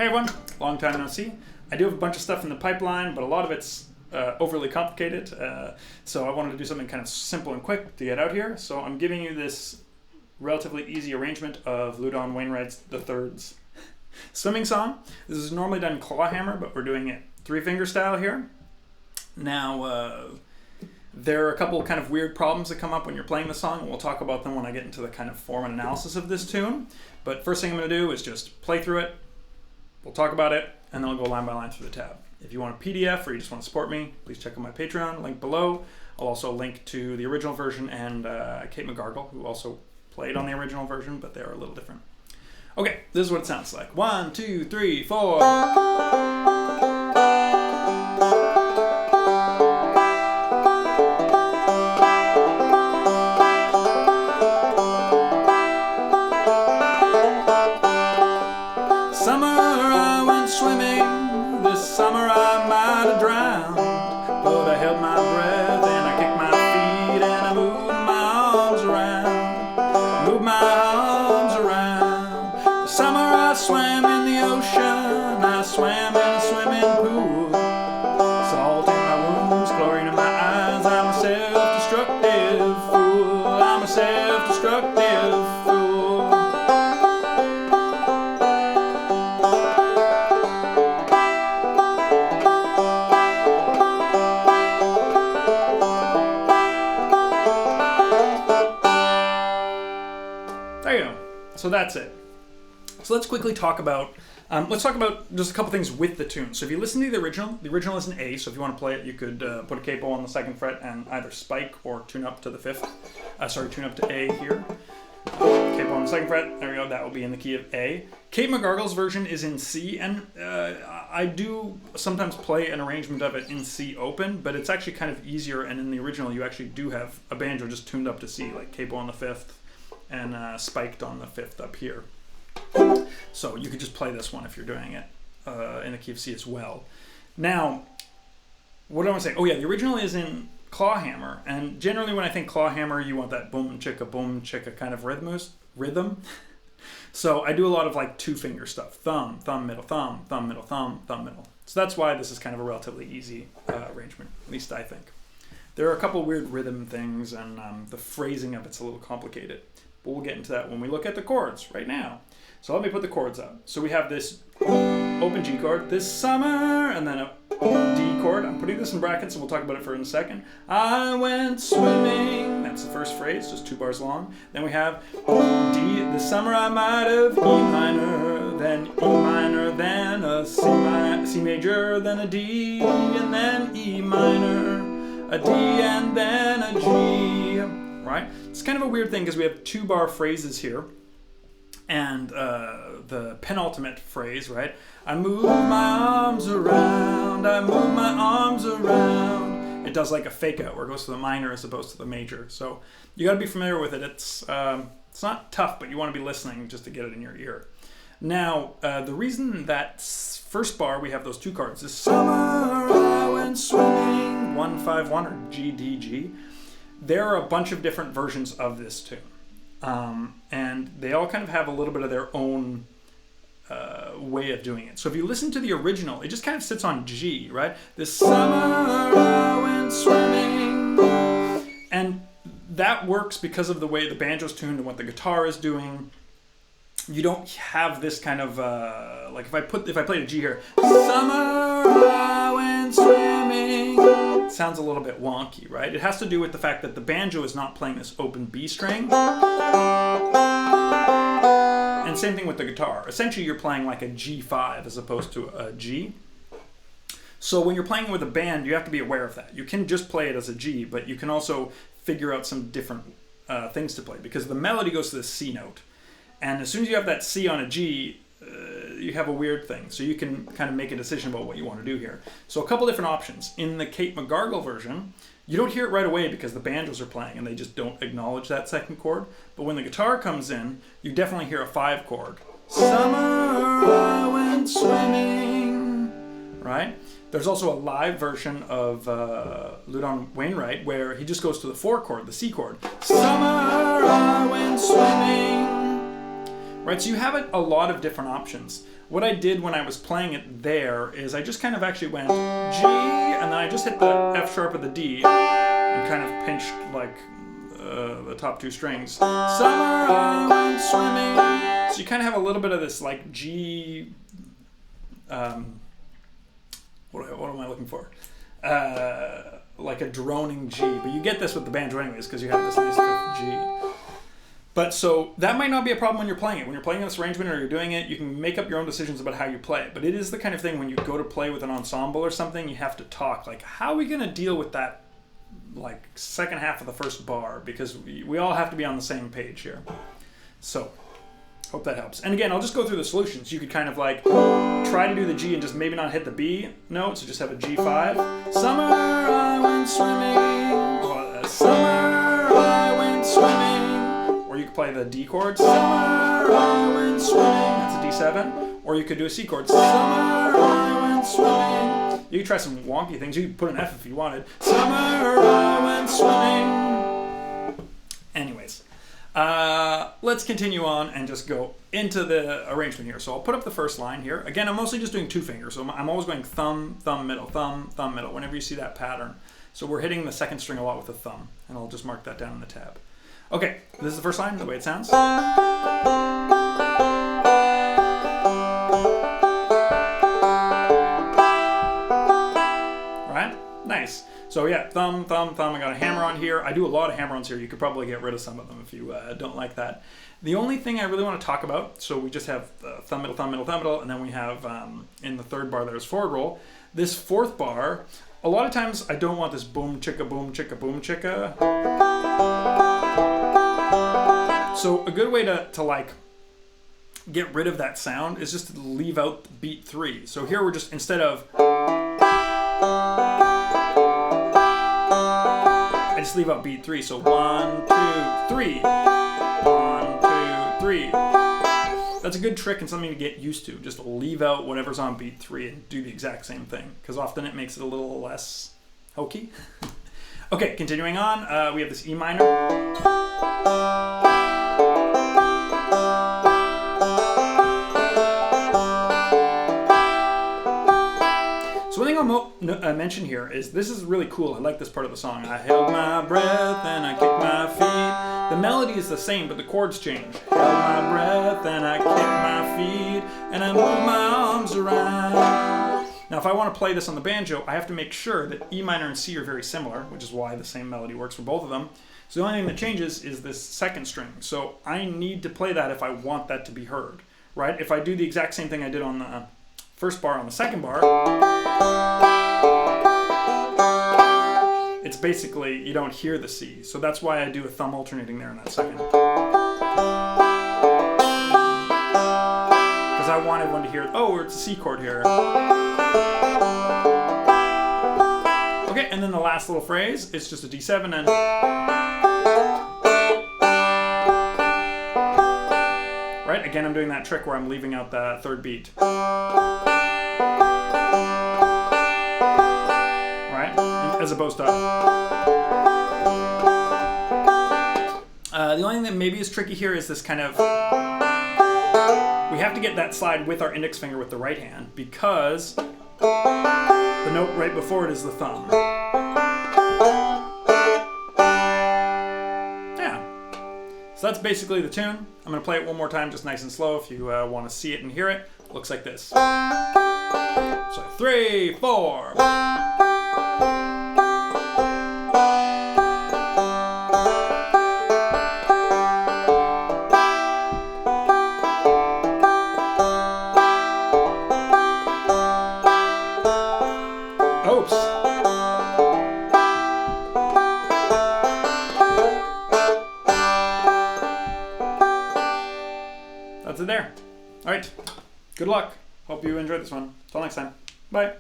Hey everyone, long time no see. I do have a bunch of stuff in the pipeline, but a lot of it's overly complicated. So I wanted to do something kind of simple and quick to get out here. So I'm giving you this relatively easy arrangement of Loudon Wainwright III's swimming song. This is normally done clawhammer, but we're doing it three-finger style here. Now, there are a couple kind of weird problems that come up when you're playing the song, and we'll talk about them when I get into the kind of form and analysis of this tune. But first thing I'm going to do is just play through it. We'll talk about it, and then I'll go line by line through the tab. If you want a PDF or you just want to support me, please check out my Patreon, link below. I'll also link to the original version and Kate McGargle, who also played on the original version, but they're a little different. Okay, this is what it sounds like. 1, 2, 3, 4. Summer I might have drowned, but I held my breath and I kicked my feet and I moved my arms around, The summer I swam in the ocean, I swam in a swimming pool. Salt in my wounds, chlorine in my eyes, I'm a self-destructive fool. I'm a self-destructive fool. There you go. So that's it. So let's quickly talk about, just a couple things with the tune. So if you listen to the original is in A, so if you want to play it, you could put a capo on the 2nd fret and either spike or tune up to the 5th. Tune up to A here. Capo on the 2nd fret, there we go, that will be in the key of A. Kate McGargle's version is in C, and I do sometimes play an arrangement of it in C open, but it's actually kind of easier, and in the original you actually do have a banjo just tuned up to C, like capo on the 5th, and spiked on the 5th up here. So you could just play this one if you're doing it in the key of C as well. Now, what do I want to say? Oh yeah, the original is in clawhammer, and generally when I think clawhammer, you want that boom chicka kind of rhythm. So I do a lot of like 2-finger stuff: thumb, thumb, middle, thumb, thumb, middle, thumb, thumb, middle. So that's why this is kind of a relatively easy arrangement, at least I think. There are a couple weird rhythm things, and the phrasing of it's a little complicated. But we'll get into that when we look at the chords right now. So let me put the chords up. So we have this open G chord, this summer, and then a D chord. I'm putting this in brackets, and we'll talk about it for in a second. I went swimming. That's the first phrase, just 2 bars long. Then we have D, this summer I might have E minor, then E minor, then a C major, then a D, and then E minor, a D, and then a G. Right? It's kind of a weird thing because we have 2-bar phrases here, and the penultimate phrase, right? I move my arms around, I move my arms around. It does like a fake out where it goes to the minor as opposed to the major. So you got to be familiar with it. It's not tough, but you want to be listening just to get it in your ear. Now, the reason that first bar we have those 2 chords is summer I went swimming, 1-5-1 or G D G. There are a bunch of different versions of this tune, and they all kind of have a little bit of their own way of doing it. So if you listen to the original, it just kind of sits on G, right? This summer I went swimming, and that works because of the way the banjo's tuned and what the guitar is doing. You don't have this kind of like if I played a G here, summer I went swimming. It sounds a little bit wonky, right? It has to do with the fact that the banjo is not playing this open B string. And same thing with the guitar. Essentially, you're playing like a G5 as opposed to a G. So when you're playing with a band, you have to be aware of that. You can just play it as a G, but you can also figure out some different things to play because the melody goes to the C note. And as soon as you have that C on a G, you have a weird thing. So you can kind of make a decision about what you want to do here. So a couple different options. In the Kate McGargle version, you don't hear it right away because the banjos are playing and they just don't acknowledge that 2nd chord. But when the guitar comes in, you definitely hear a 5 chord. Summer I went swimming, right? There's also a live version of Loudon Wainwright where he just goes to the 4 chord, the C chord. Summer I went swimming. right? So you have a lot of different options. What I did when I was playing it there is I just kind of actually went G, and then I just hit the F sharp of the D and kind of pinched like the top two strings. Summer I went swimming. So you kind of have a little bit of this like G, what am I looking for? Like a droning G, but you get this with the banjo anyways because you have this nice fifth G. But so that might not be a problem when you're playing it. When you're playing this arrangement or you're doing it, you can make up your own decisions about how you play it. But it is the kind of thing when you go to play with an ensemble or something, you have to talk like, how are we going to deal with that like second half of the first bar? Because we all have to be on the same page here. So hope that helps. And again, I'll just go through the solutions. You could kind of like try to do the G and just maybe not hit the B note, so just have a G5. Summer I went swimming. Summer I went swimming. Or you could play the D chord. Summer I went swimming. That's a D7. Or you could do a C chord. Summer I went swimming. You could try some wonky things. You could put an F if you wanted. Summer I went swimming. Anyways. Let's continue on and just go into the arrangement here. So I'll put up the first line here. Again, I'm mostly just doing two fingers. So I'm always going thumb, thumb, middle, thumb, thumb, middle, whenever you see that pattern. So we're hitting the second string a lot with the thumb. And I'll just mark that down in the tab. Okay, this is the first line, the way it sounds. Right? Nice. So yeah, thumb, thumb, thumb. I got a hammer on here. I do a lot of hammer-ons here. You could probably get rid of some of them if you don't like that. The only thing I really want to talk about, so we just have thumb, middle, thumb, middle, thumb, middle, and then we have in the third bar there's forward roll. This fourth bar, a lot of times I don't want this boom chicka boom chicka boom chicka. So a good way to like get rid of that sound is just to leave out beat 3. So here we're just, instead of, I just leave out beat 3. So 1, 2, 3. 1, 2, 3. That's a good trick and something to get used to. Just leave out whatever's on beat 3 and do the exact same thing, because often it makes it a little less hokey. Okay, continuing on, we have this E minor. So one thing I'll mention here is this is really cool. I like this part of the song. I held my breath and I kicked my feet. The melody is the same, but the chords change. Held my breath and I kicked my feet and I moved my arms around. Now, if I want to play this on the banjo, I have to make sure that E minor and C are very similar, which is why the same melody works for both of them. So the only thing that changes is this second string. So I need to play that if I want that to be heard, right? If I do the exact same thing I did on the first bar on the second bar, it's basically, you don't hear the C. So that's why I do a thumb alternating there in that second. Because I wanted one to hear, oh, it's a C chord here. Okay, and then the last little phrase is just a D7 and... Right, again I'm doing that trick where I'm leaving out the third beat. Right, as opposed to... the only thing that maybe is tricky here is this kind of... We have to get that slide with our index finger with the right hand because the note right before it is the thumb. Yeah. So that's basically the tune. I'm going to play it one more time just nice and slow if you want to see it and hear it. It looks like this. So 3, 4. Oops. That's it there. All right. Good luck. Hope you enjoyed this one. Until next time. Bye.